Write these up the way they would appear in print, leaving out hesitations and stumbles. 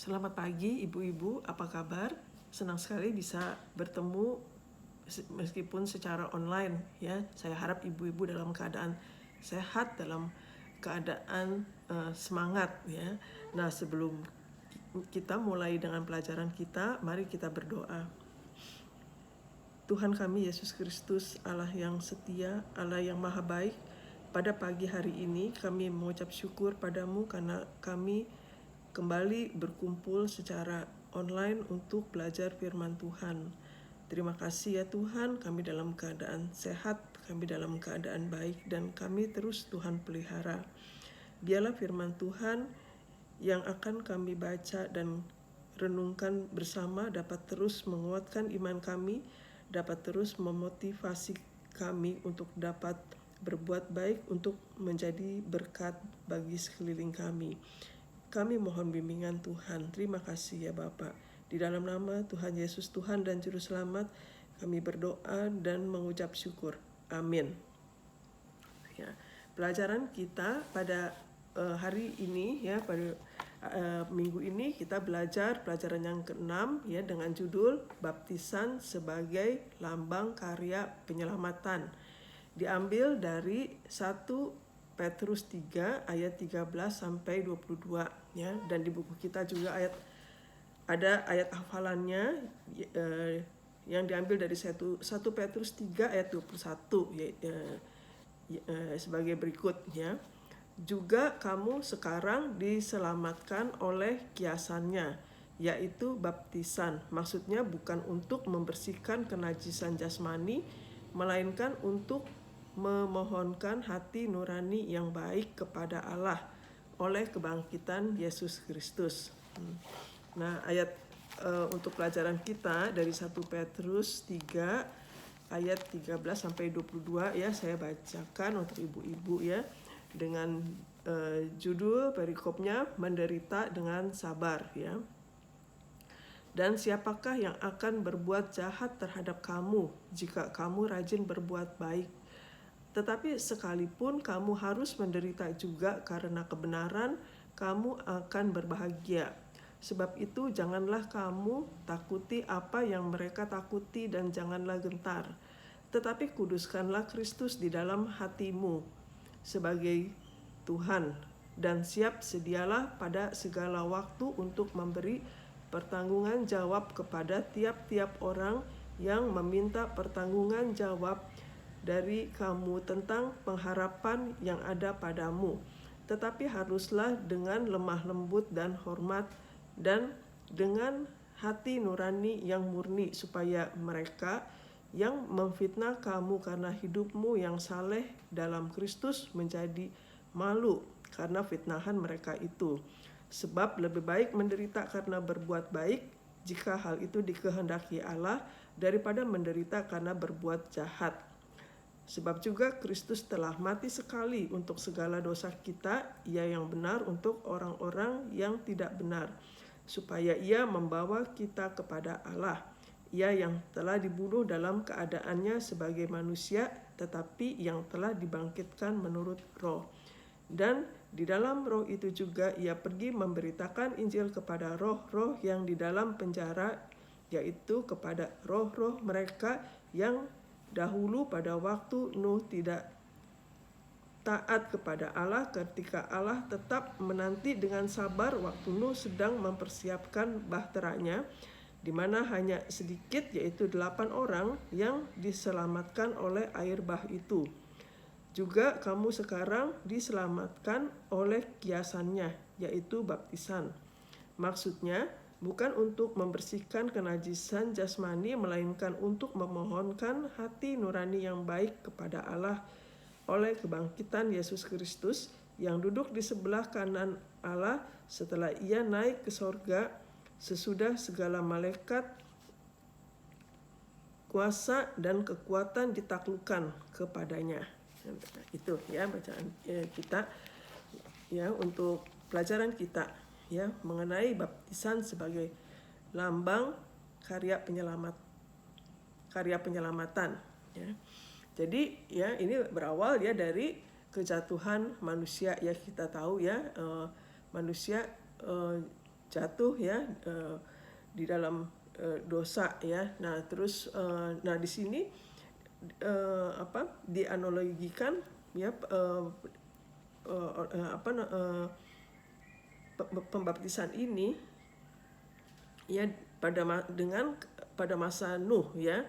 Selamat pagi ibu-ibu, apa kabar? Senang sekali bisa bertemu meskipun secara online ya. Saya harap ibu-ibu dalam keadaan sehat, dalam keadaan semangat ya. Nah, sebelum kita mulai dengan pelajaran kita, mari kita berdoa. Tuhan kami Yesus Kristus, Allah yang setia, Allah yang maha baik, pada pagi hari ini kami mengucap syukur padamu karena kami kembali berkumpul secara online untuk belajar firman Tuhan. Terima kasih ya Tuhan, kami dalam keadaan sehat, kami dalam keadaan baik, dan kami terus Tuhan pelihara. Biarlah firman Tuhan yang akan kami baca dan renungkan bersama dapat terus menguatkan iman kami, dapat terus memotivasi kami untuk dapat berbuat baik untuk menjadi berkat bagi sekeliling kami. Kami mohon bimbingan Tuhan. Terima kasih ya Bapa. Di dalam nama Tuhan Yesus Tuhan dan Juru Selamat, kami berdoa dan mengucap syukur. Amin. Ya, pelajaran kita pada hari ini ya, pada minggu ini kita belajar pelajaran yang ke-6 ya, dengan judul Baptisan sebagai Lambang Karya Penyelamatan. Diambil dari 1 Petrus 3 ayat 13 sampai 22 ya, dan di buku kita juga ada ayat hafalannya yang diambil dari 1 Petrus 3 ayat 21 sebagai berikut ya. Juga kamu sekarang diselamatkan oleh kiasannya, yaitu baptisan. Maksudnya bukan untuk membersihkan kenajisan jasmani, melainkan untuk memohonkan hati nurani yang baik kepada Allah oleh kebangkitan Yesus Kristus. Nah, ayat untuk pelajaran kita dari 1 Petrus 3 ayat 13 sampai 22 ya, saya bacakan untuk ibu-ibu ya, dengan judul perikopnya menderita dengan sabar ya. Dan siapakah yang akan berbuat jahat terhadap kamu jika kamu rajin berbuat baik? Tetapi sekalipun kamu harus menderita juga karena kebenaran, kamu akan berbahagia. Sebab itu janganlah kamu takuti apa yang mereka takuti dan janganlah gentar. Tetapi kuduskanlah Kristus di dalam hatimu sebagai Tuhan, dan siap sedialah pada segala waktu untuk memberi pertanggungan jawab kepada tiap-tiap orang yang meminta pertanggungan jawab dari kamu tentang pengharapan yang ada padamu. Tetapi haruslah dengan lemah lembut dan hormat dan dengan hati nurani yang murni, supaya mereka yang memfitnah kamu karena hidupmu yang saleh dalam Kristus menjadi malu karena fitnahan mereka itu. Sebab lebih baik menderita karena berbuat baik, jika hal itu dikehendaki Allah, daripada menderita karena berbuat jahat. Sebab juga Kristus telah mati sekali untuk segala dosa kita, Ia yang benar untuk orang-orang yang tidak benar, supaya Ia membawa kita kepada Allah. Ia yang telah dibunuh dalam keadaannya sebagai manusia, tetapi yang telah dibangkitkan menurut Roh. Dan di dalam Roh itu juga Ia pergi memberitakan Injil kepada roh-roh yang di dalam penjara, yaitu kepada roh-roh mereka yang dahulu pada waktu Nuh tidak taat kepada Allah, ketika Allah tetap menanti dengan sabar waktu Nuh sedang mempersiapkan bahteranya, di mana hanya sedikit, yaitu 8 orang yang diselamatkan oleh air bah itu. Juga kamu sekarang diselamatkan oleh kiasannya, yaitu baptisan. Maksudnya bukan untuk membersihkan kenajisan jasmani, melainkan untuk memohonkan hati nurani yang baik kepada Allah oleh kebangkitan Yesus Kristus yang duduk di sebelah kanan Allah setelah Ia naik ke sorga, sesudah segala malaikat, kuasa dan kekuatan ditaklukkan kepadanya. Itu ya bacaan kita ya untuk pelajaran kita ya, mengenai baptisan sebagai lambang karya penyelamatan ya. Jadi ya, ini berawal ya dari kejatuhan manusia ya, kita tahu ya, manusia jatuh ya di dalam dosa ya. Nah terus di sini dianalogikan ya pembaptisan ini ya pada masa Nuh ya.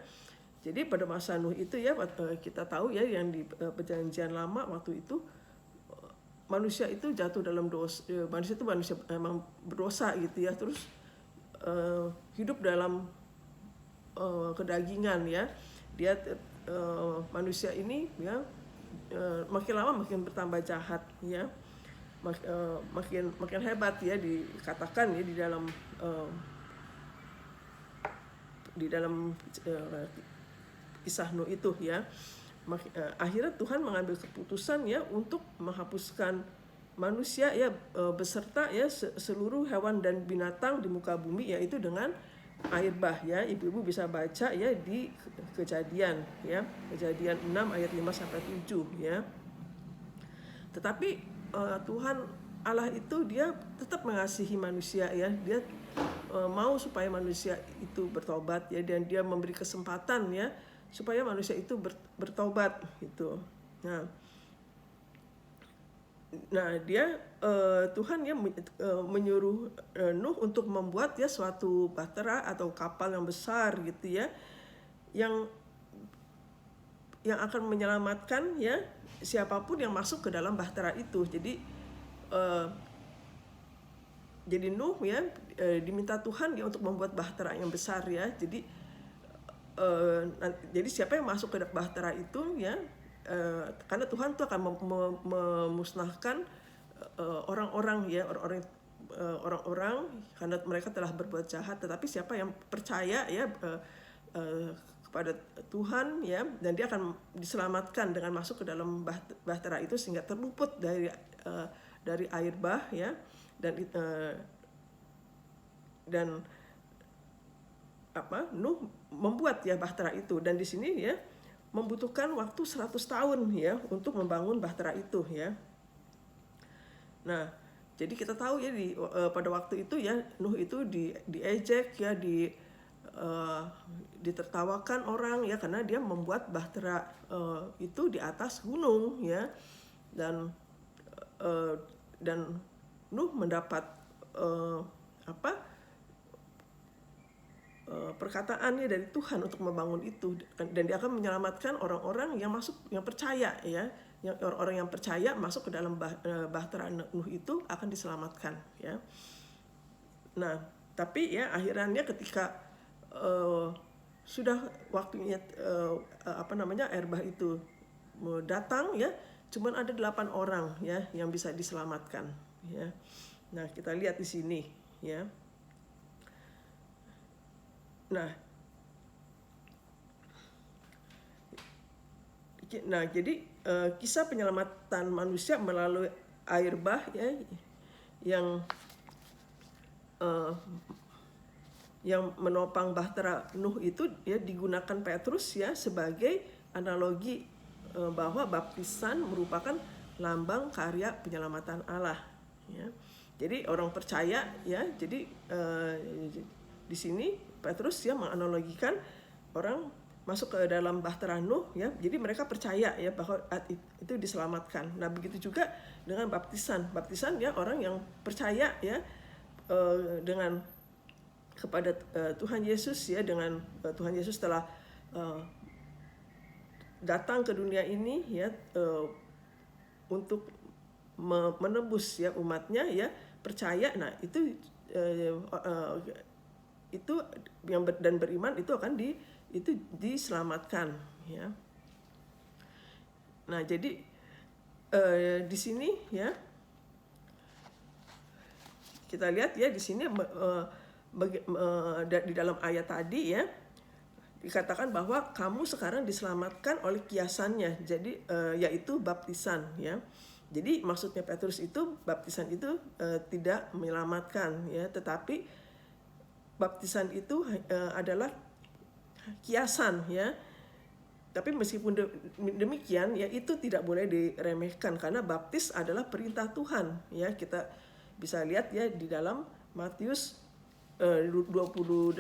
Jadi pada masa Nuh itu ya kita tahu ya yang di perjanjian lama waktu itu manusia itu jatuh dalam dosa. Manusia memang berdosa gitu ya, terus hidup dalam kedagingan ya. Dia manusia ini ya makin lama makin bertambah jahat ya. Makin hebat ya, dikatakan ya di dalam kisah Nuh itu ya. Akhirnya Tuhan mengambil keputusan ya untuk menghapuskan manusia ya beserta ya seluruh hewan dan binatang di muka bumi, yaitu dengan air bah ya. Ibu-ibu bisa baca ya di Kejadian ya, Kejadian 6 ayat 5 sampai 7 ya. Tetapi Tuhan Allah itu dia tetap mengasihi manusia ya. Dia mau supaya manusia itu bertobat ya, dan dia memberi kesempatan ya supaya manusia itu bertobat gitu. Nah dia Tuhan ya menyuruh Nuh untuk membuat ya suatu bahtera atau kapal yang besar gitu ya, yang akan menyelamatkan ya siapapun yang masuk ke dalam bahtera itu. Jadi Nuh ya diminta Tuhan ya untuk membuat bahtera yang besar ya. Jadi siapa yang masuk ke bahtera itu ya, karena Tuhan tuh akan memusnahkan orang-orang ya, orang-orang karena mereka telah berbuat jahat. Tetapi siapa yang percaya ya kepada Tuhan ya, dan dia akan diselamatkan dengan masuk ke dalam bahtera itu sehingga terluput dari air bah ya, dan Nuh membuat ya bahtera itu. Dan di sini ya membutuhkan waktu 100 tahun ya untuk membangun bahtera itu ya. Nah, jadi kita tahu ya pada waktu itu ya Nuh itu diejek ya, ditertawakan orang ya, karena dia membuat bahtera itu di atas gunung ya. Dan Nuh mendapat perkataannya dari Tuhan untuk membangun itu, dan dia akan menyelamatkan orang-orang yang percaya ya, orang yang percaya masuk ke dalam bahtera Nuh itu akan diselamatkan ya. Nah tapi ya akhirnya ketika sudah waktunya air bah itu datang ya, cuman ada 8 orang ya yang bisa diselamatkan ya. Nah kita lihat di sini ya. Nah, jadi kisah penyelamatan manusia melalui air bah ya, yang menopang bahtera Nuh itu ya digunakan Petrus ya sebagai analogi bahwa baptisan merupakan lambang karya penyelamatan Allah ya. Jadi orang percaya ya, jadi di sini Petrus ya menganalogikan orang masuk ke dalam bahtera Nuh ya, jadi mereka percaya ya bahwa itu diselamatkan. Nah begitu juga dengan baptisan ya, orang yang percaya ya dengan kepada Tuhan Yesus ya, dengan Tuhan Yesus telah datang ke dunia ini ya untuk menebus ya umatnya ya, percaya. Nah itu yang dan beriman itu akan diselamatkan ya. Nah jadi di sini ya kita lihat ya di sini di dalam ayat tadi ya dikatakan bahwa kamu sekarang diselamatkan oleh kiasannya, jadi yaitu baptisan ya. Jadi maksudnya Petrus itu baptisan itu tidak menyelamatkan ya, tetapi baptisan itu adalah kiasan ya. Tapi meskipun demikian ya, itu tidak boleh diremehkan karena baptis adalah perintah Tuhan ya. Kita bisa lihat ya di dalam Matius 28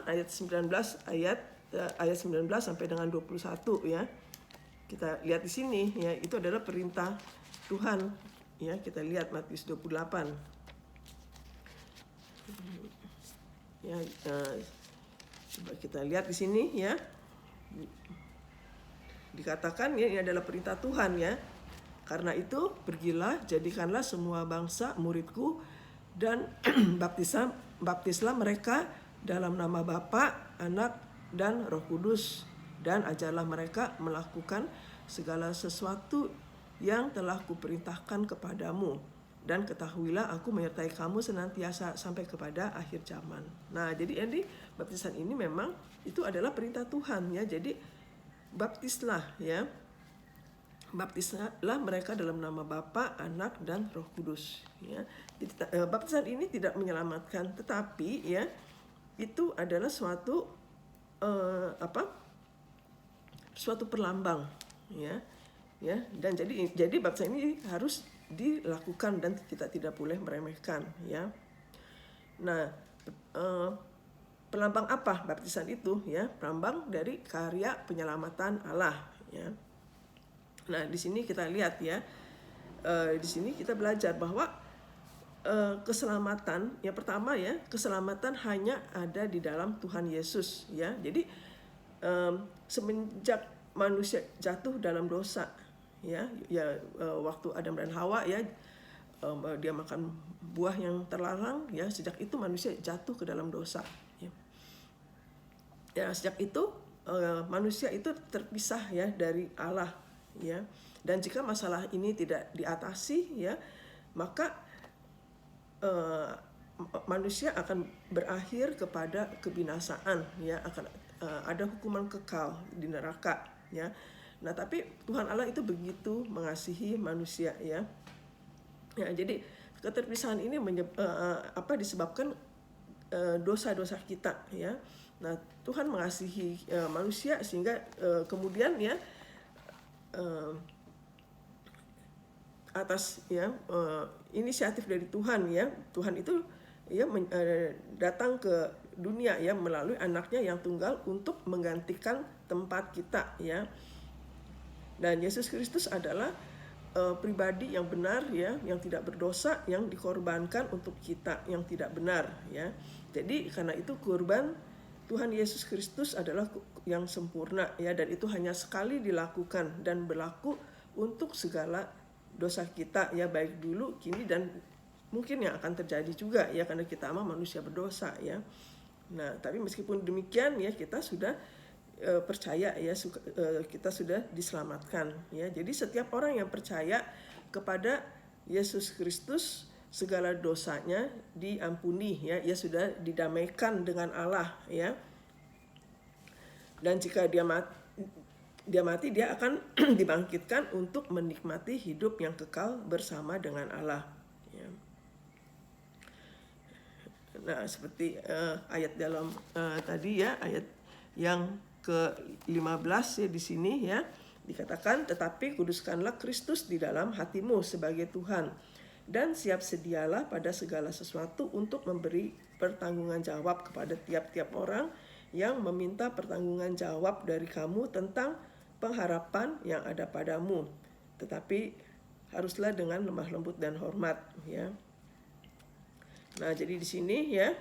ayat 19 ayat 19 sampai dengan 21 ya. Kita lihat di sini ya, itu adalah perintah Tuhan ya. Kita lihat Matius 28 ya. Coba kita lihat di sini ya. Dikatakan ya, ini adalah perintah Tuhan ya. Karena itu pergilah, jadikanlah semua bangsa muridku, dan baptislah mereka dalam nama Bapa, Anak, dan Roh Kudus, dan ajarlah mereka melakukan segala sesuatu yang telah kuperintahkan kepadamu, dan ketahuilah aku menyertai kamu senantiasa sampai kepada akhir zaman. Nah, jadi baptisan ini memang itu adalah perintah Tuhan ya. Jadi baptislah ya. Baptislah mereka dalam nama Bapa, Anak, dan Roh Kudus ya. Jadi, baptisan ini tidak menyelamatkan, tetapi ya itu adalah suatu suatu perlambang ya. Dan jadi baptisan ini harus dilakukan dan kita tidak boleh meremehkan ya. Nah, pelambang apa baptisan itu ya? Pelambang dari karya penyelamatan Allah ya. Nah, di sini kita lihat ya, di sini kita belajar bahwa keselamatan, yang pertama ya, keselamatan hanya ada di dalam Tuhan Yesus ya. Jadi semenjak manusia jatuh dalam dosa ya, waktu Adam dan Hawa ya, dia makan buah yang terlarang ya, sejak itu manusia jatuh ke dalam dosa ya. Ya, sejak itu manusia itu terpisah ya dari Allah ya. Dan jika masalah ini tidak diatasi ya, maka manusia akan berakhir kepada kebinasaan ya, akan ada hukuman kekal di neraka ya. Nah, tapi Tuhan Allah itu begitu mengasihi manusia ya. Ya, jadi keterpisahan ini disebabkan dosa-dosa kita ya. Nah, Tuhan mengasihi manusia sehingga kemudian ya, atas ya inisiatif dari Tuhan ya, Tuhan itu ya datang ke dunia ya melalui anaknya yang tunggal untuk menggantikan tempat kita ya. Dan Yesus Kristus adalah pribadi yang benar ya, yang tidak berdosa, yang dikorbankan untuk kita yang tidak benar ya. Jadi karena itu kurban Tuhan Yesus Kristus adalah yang sempurna ya, dan itu hanya sekali dilakukan dan berlaku untuk segala dosa kita ya, baik dulu, kini, dan mungkin yang akan terjadi juga ya, karena kita manusia berdosa ya. Nah, tapi meskipun demikian ya, kita sudah percaya ya, kita sudah diselamatkan ya. Jadi setiap orang yang percaya kepada Yesus Kristus, segala dosanya diampuni ya, ia sudah didamaikan dengan Allah ya. Dan jika dia mati, dia akan dibangkitkan untuk menikmati hidup yang kekal bersama dengan Allah ya. Nah, seperti ayat dalam tadi ya, ayat yang ke-15 ya, di sini ya dikatakan, tetapi kuduskanlah Kristus di dalam hatimu sebagai Tuhan, dan siap sedialah pada segala sesuatu untuk memberi pertanggungan jawab kepada tiap-tiap orang yang meminta pertanggungan jawab dari kamu tentang pengharapan yang ada padamu, tetapi haruslah dengan lemah lembut dan hormat ya. Nah, jadi di sini ya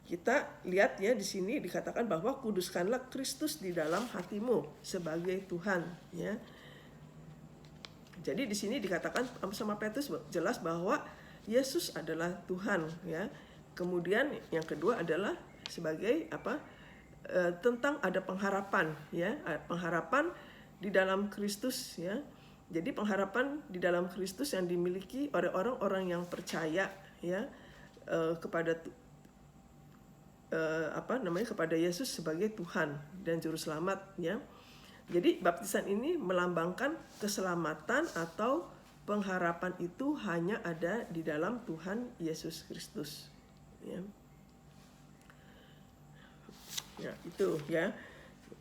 kita lihat ya, di sini dikatakan bahwa kuduskanlah Kristus di dalam hatimu sebagai Tuhan ya. Jadi di sini dikatakan sama Petrus jelas bahwa Yesus adalah Tuhan ya. Kemudian yang kedua adalah sebagai tentang ada pengharapan ya, pengharapan di dalam Kristus ya. Jadi pengharapan di dalam Kristus yang dimiliki oleh orang-orang yang percaya ya, kepada kepada Yesus sebagai Tuhan dan juru selamat ya. Jadi baptisan ini melambangkan keselamatan atau pengharapan itu hanya ada di dalam Tuhan Yesus Kristus ya. Ya, itu ya.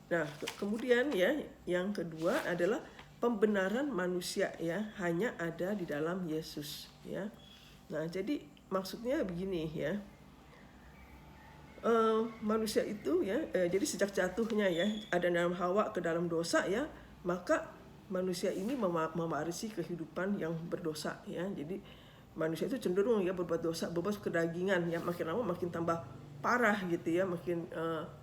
Nah, kemudian ya, yang kedua adalah pembenaran manusia ya hanya ada di dalam Yesus ya. Nah, jadi maksudnya begini ya. Manusia itu ya, jadi sejak jatuhnya ya ada dalam Hawa ke dalam dosa ya, maka manusia ini mewarisi kehidupan yang berdosa ya. Jadi manusia itu cenderung ya berbuat dosa, berbuat kedagingan ya, makin lama makin tambah parah gitu ya, makin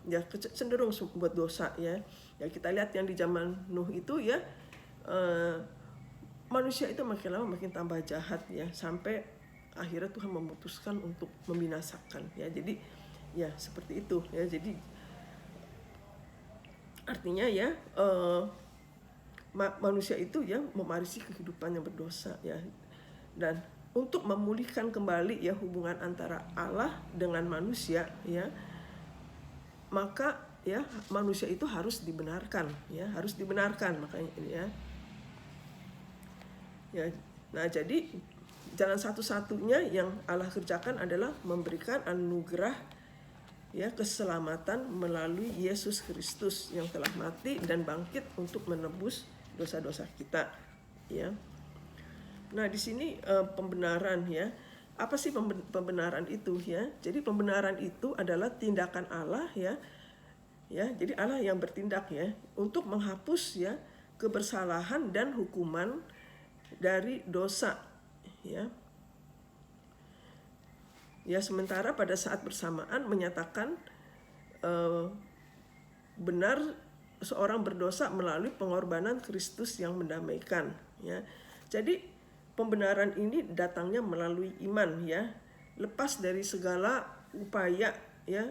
ya cenderung buat dosa ya. Ya kita lihat yang di zaman Nuh itu ya, manusia itu makin lama makin tambah jahat ya, sampai akhirnya Tuhan memutuskan untuk membinasakan ya. Jadi ya seperti itu ya. Jadi artinya ya manusia itu ya mewarisi kehidupan yang berdosa ya, dan untuk memulihkan kembali ya hubungan antara Allah dengan manusia ya, maka ya manusia itu harus dibenarkan ya, harus dibenarkan makanya ya. Ya, nah jadi jalan satu-satunya yang Allah kerjakan adalah memberikan anugerah ya keselamatan melalui Yesus Kristus yang telah mati dan bangkit untuk menebus dosa-dosa kita ya. Nah di sini pembenaran ya, apa sih pembenaran itu ya? Jadi pembenaran itu adalah tindakan Allah ya, jadi Allah yang bertindak ya untuk menghapus ya kebersalahan dan hukuman dari dosa ya. Ya sementara pada saat bersamaan menyatakan benar seorang berdosa melalui pengorbanan Kristus yang mendamaikan ya. Jadi pembenaran ini datangnya melalui iman ya, lepas dari segala upaya ya,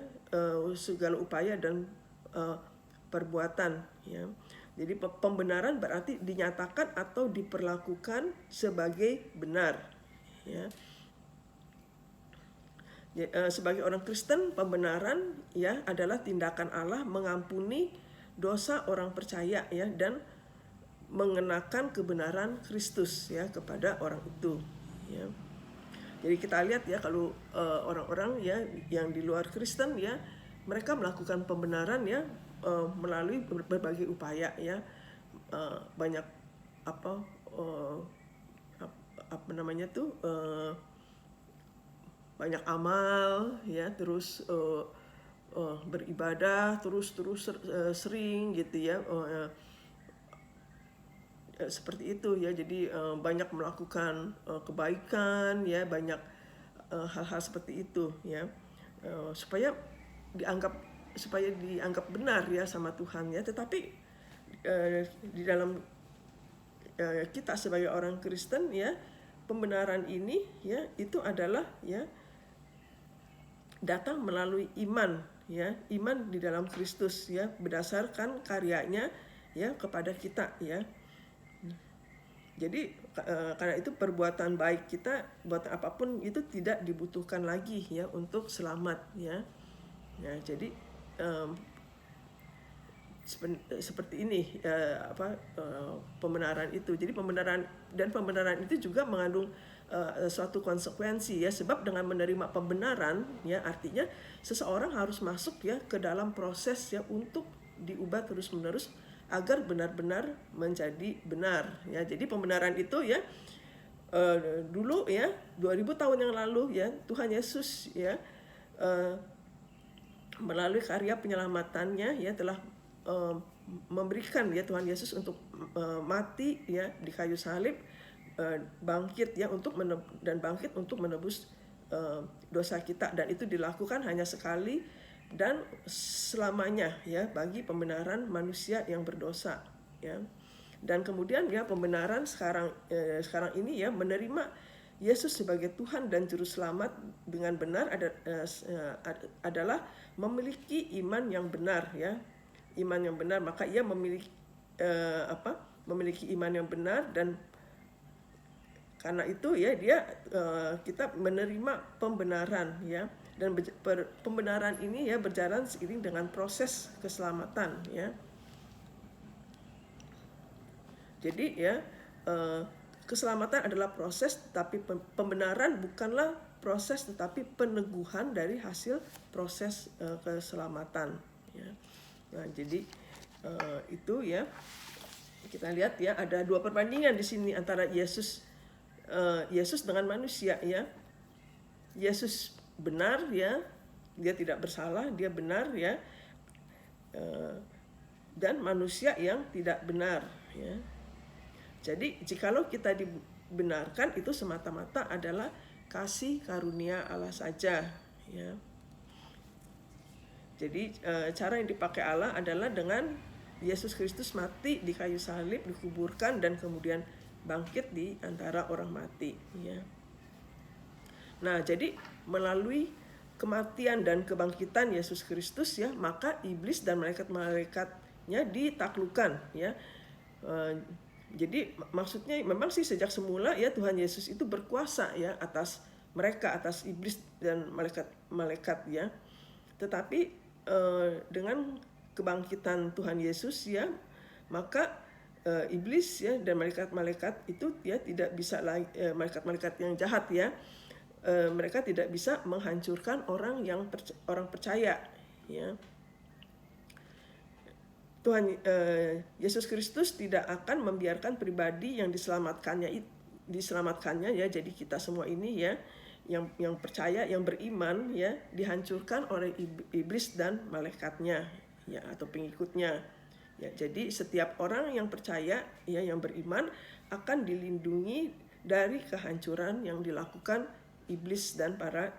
segala upaya dan perbuatan ya. Jadi pembenaran berarti dinyatakan atau diperlakukan sebagai benar ya. Sebagai orang Kristen, pembenaran ya adalah tindakan Allah mengampuni dosa orang percaya ya, dan mengenakan kebenaran Kristus ya kepada orang itu ya. Jadi kita lihat ya kalau orang-orang ya yang di luar Kristen ya, mereka melakukan pembenaran ya melalui berbagai upaya ya, banyak apa namanya tuh banyak amal ya, terus beribadah terus sering gitu ya, seperti itu ya. Jadi banyak melakukan kebaikan ya, banyak hal-hal seperti itu ya, supaya dianggap benar ya sama Tuhan ya. Tetapi di dalam kita sebagai orang Kristen ya, pembenaran ini ya itu adalah ya datang melalui iman ya, iman di dalam Kristus ya, berdasarkan karyanya ya kepada kita ya. Jadi karena itu perbuatan baik kita, buatan apapun itu tidak dibutuhkan lagi ya untuk selamat ya. Ya jadi seperti ini pembenaran itu. Jadi pembenaran itu juga mengandung suatu konsekuensi ya, sebab dengan menerima pembenaran ya artinya seseorang harus masuk ya ke dalam proses ya untuk diubah terus-menerus agar benar-benar menjadi benar ya. Jadi pembenaran itu ya dulu ya 2000 tahun yang lalu ya, Tuhan Yesus ya melalui karya penyelamatannya ya telah memberikan ya Tuhan Yesus untuk mati ya di kayu salib, bangkit ya bangkit untuk menebus dosa kita, dan itu dilakukan hanya sekali dan selamanya ya bagi pembenaran manusia yang berdosa ya. Dan kemudian ya pembenaran sekarang ini ya menerima Yesus sebagai Tuhan dan Juru Selamat dengan benar adalah memiliki iman yang benar ya, iman yang benar. Maka ia memiliki memiliki iman yang benar, dan karena itu ya kita menerima pembenaran ya, dan pembenaran ini ya berjalan seiring dengan proses keselamatan ya. Jadi ya keselamatan adalah proses, tetapi pembenaran bukanlah proses, tetapi peneguhan dari hasil proses keselamatan ya. Nah jadi itu ya kita lihat ya, ada dua perbandingan di sini antara Yesus dengan manusia ya. Yesus benar ya, dia tidak bersalah, dia benar ya, dan manusia yang tidak benar ya. Jadi jikalau kita dibenarkan, itu semata-mata adalah kasih karunia Allah saja ya. Jadi cara yang dipakai Allah adalah dengan Yesus Kristus mati di kayu salib, dikuburkan, dan kemudian bangkit di antara orang mati ya. Nah, jadi melalui kematian dan kebangkitan Yesus Kristus ya, maka iblis dan malaikat-malaikatnya ditaklukkan ya. Jadi maksudnya memang sih sejak semula ya, Tuhan Yesus itu berkuasa ya atas mereka, atas iblis dan malaikat-malaikat ya. Tetapi dengan kebangkitan Tuhan Yesus ya, maka iblis ya dan malaikat-malaikat itu ya tidak bisa lagi, malaikat-malaikat yang jahat ya, mereka tidak bisa menghancurkan orang percaya ya. Tuhan Yesus Kristus tidak akan membiarkan pribadi yang diselamatkannya ya, jadi kita semua ini ya, yang percaya, yang beriman ya, dihancurkan oleh iblis dan malaikatnya ya, atau pengikutnya ya. Jadi setiap orang yang percaya ya, yang beriman, akan dilindungi dari kehancuran yang dilakukan iblis dan para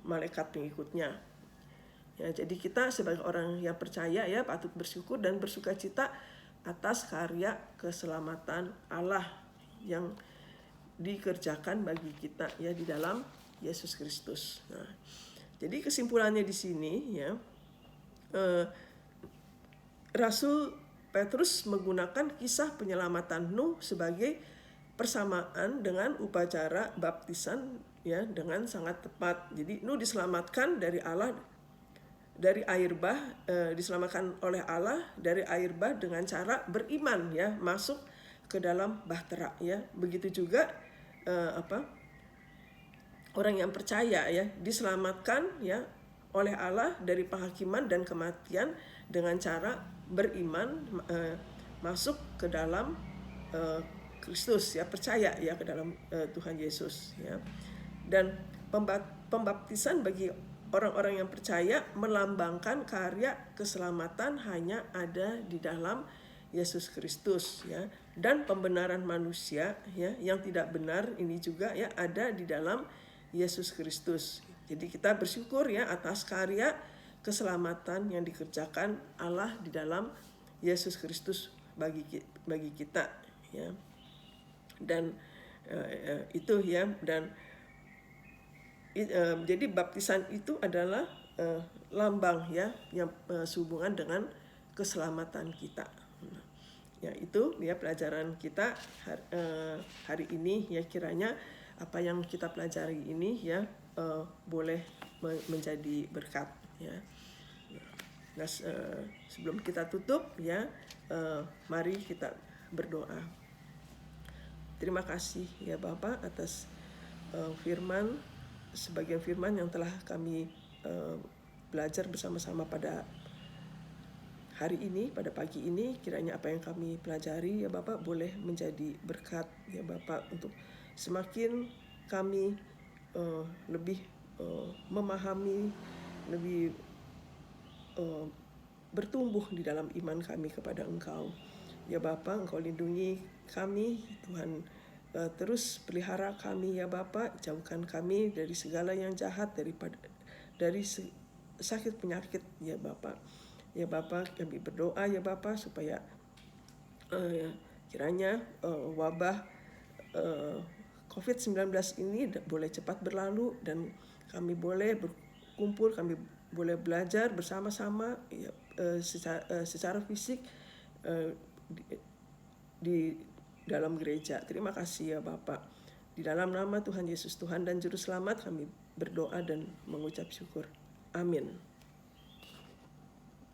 malaikat pengikutnya ya. Jadi kita sebagai orang yang percaya ya, patut bersyukur dan bersukacita atas karya keselamatan Allah yang dikerjakan bagi kita ya di dalam Yesus Kristus. Nah, jadi kesimpulannya di sini ya, Rasul Petrus menggunakan kisah penyelamatan Nuh sebagai persamaan dengan upacara baptisan ya, dengan sangat tepat. Jadi Nuh diselamatkan dari Allah, dari air bah, diselamatkan oleh Allah dari air bah dengan cara beriman ya, masuk ke dalam bahtera ya. Begitu juga orang yang percaya ya, diselamatkan ya oleh Allah dari penghakiman dan kematian dengan cara beriman, masuk ke dalam Kristus ya, percaya ya ke dalam Tuhan Yesus ya. Dan pembaptisan bagi orang-orang yang percaya melambangkan karya keselamatan hanya ada di dalam Yesus Kristus ya. Dan pembenaran manusia ya yang tidak benar ini juga ya ada di dalam Yesus Kristus. Jadi kita bersyukur ya atas karya keselamatan yang dikerjakan Allah di dalam Yesus Kristus bagi kita ya. Dan itu ya, dan jadi baptisan itu adalah lambang ya yang sehubungan dengan keselamatan kita. Ya, itu ya pelajaran kita hari ini ya, kiranya apa yang kita pelajari ini ya boleh menjadi berkat ya. Nah, sebelum kita tutup ya, mari kita berdoa. Terima kasih ya Bapak atas firman, sebagian firman yang telah kami belajar bersama-sama pada hari ini, pada pagi ini. Kiranya apa yang kami pelajari ya Bapak boleh menjadi berkat ya Bapak, untuk semakin kami lebih memahami, lebih bertumbuh di dalam iman kami kepada Engkau ya Bapak. Engkau lindungi kami Tuhan, terus pelihara kami ya Bapak, jauhkan kami dari segala yang jahat, dari sakit penyakit ya Bapak. Ya Bapak, kami berdoa ya Bapak supaya kiranya wabah COVID-19 ini boleh cepat berlalu, dan kami boleh berkumpul, kami boleh belajar bersama-sama ya, secara fisik di dalam gereja. Terima kasih ya Bapak. Di dalam nama Tuhan Yesus, Tuhan dan Juru Selamat, kami berdoa dan mengucap syukur. Amin.